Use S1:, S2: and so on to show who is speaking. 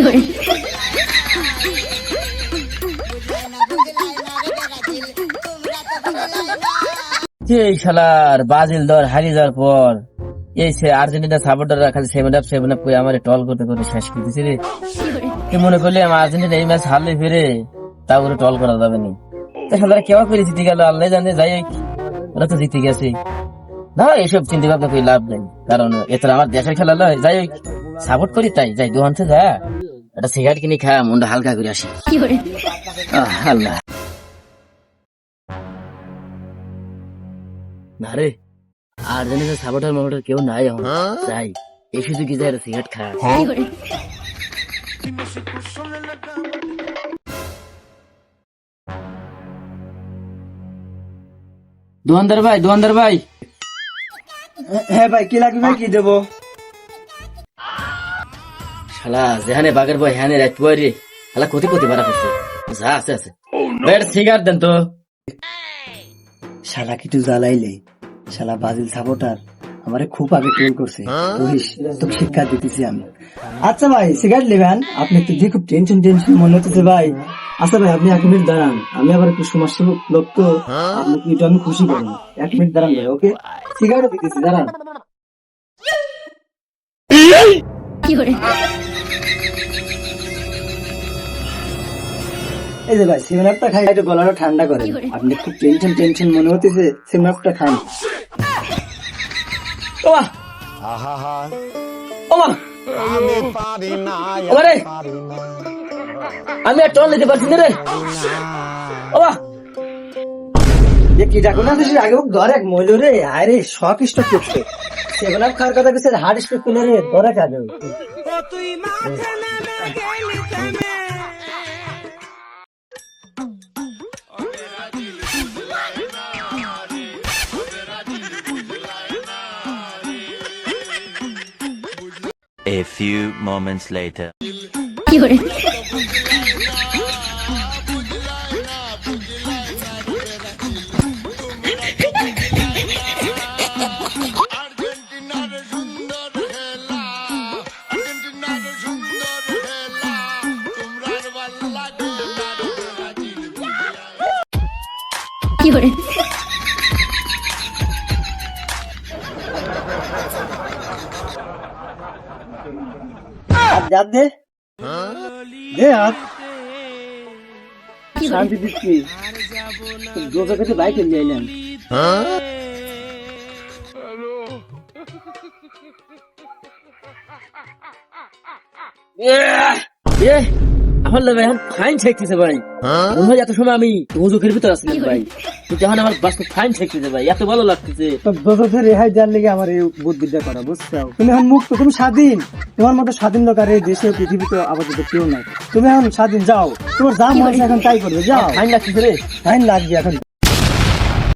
S1: এই শালার ব্রাজিল দল হারিয়ে যাওয়ার পর এই আর্জেন্টিনা সাপোর্টাররা খালি 7 আপ করে আমার টল করতে করতে শেষ করে দিচ্ছে রে। কি মনে করলে আমার আর্জেন্টিনা এই ম্যাচ হারলে ফিরে তা করে টল করা যাবে না। শালারা কেমন করে জিতে গেল আল্লাহ জানে, যাই হোক ওরা তো জিতে গেছে না, এসব চিন্তা ভাবনা করে লাভ নেই, কারণ এত আমার দেশের খেলা নয়। যাই হোক সাপোর্ট করি, তাই যাই দোকানতে যা একটা সিগারেট কিনে খা, মনটা হালকা করে আসি। আল্লাহ না রে, আর্জেন্টিনা সাপোর্টার মাপোর্টার কেউ নাই এখন, যাই এই শুধু কি যাই সিগারেট খা। দোকানদার ভাই।
S2: হ্যাঁ ভাই, কি লাগবে, কি দেবো?
S1: শালা যেখানে বাগের বই হ্যাঁ রাত বই রে, শালা কোটি ভাড়া করছে, যা আছে সিগারেট দেন তো।
S2: শালা কিছু জ্বালাইলে, শালা ব্রাজিল সাপোর্টার আমারে খুব আগে ট্রোল করছে, তোকে শিক্ষা দিতেছি আমি। আচ্ছা ভাই, সিগারেট নেবেন? আপনি তো যে খুব টেনশন মনে হতেছে ভাই। আচ্ছা ভাই, আপনি 1 মিনিট দাঁড়ান, আমি আবার একটু সমস্যা লোক তো, আপনি একটু আমি খুশি করেন। 1 মিনিট দাঁড়ান ভাই, ওকে? সিগারেট দিতেছি, দাঁড়ান। এই যে ভাই, 7 আপটা খাই, একটু গলাটা ঠান্ডা করে। আপনি খুব টেনশন মনে হতেছে, 7 আপটা খান।
S1: আমি আর টল নিতে পারছি না রে।
S2: কি ডাকুন না, আগে ধরে এক মহিল রে, আরে শখ স্টক করছে, 7 আপ খাওয়ার কথা কিছু হার্ট স্ট্রোক করলে রে, ধরে খাবে।
S3: A few moments later.
S2: হাত দে হাত, শান্তি দিচ্ছি। দোজা খেতে বাইক নিয়ে এলাম।
S1: আমার ভাই এখন ফাইন ঠেকতেছে ভাই, ভাই এত সময় আমি হুজুকের ভিতর আসলাম ভাই, তুই যখন আমার বাস্তব ফাইন ঠেকতেছে ভাই, এত ভালো লাগতেছে।
S2: দোজা রেহাই দেওয়ার লেগে আমার এই বুদ্ধিটা করা, বুঝছো? তুমি এখন মুক্ত, তুমি স্বাধীন, তোমার মতো স্বাধীন লোক আর এই দেশে পৃথিবীতে আপাতত কেউ নাই। তুমি এখন স্বাধীন, যাও, তোমার যা মনে এখন তাই করবে, যাও।
S1: ফাইন লাগতেছে রে,
S2: ফাইন লাগবে এখন।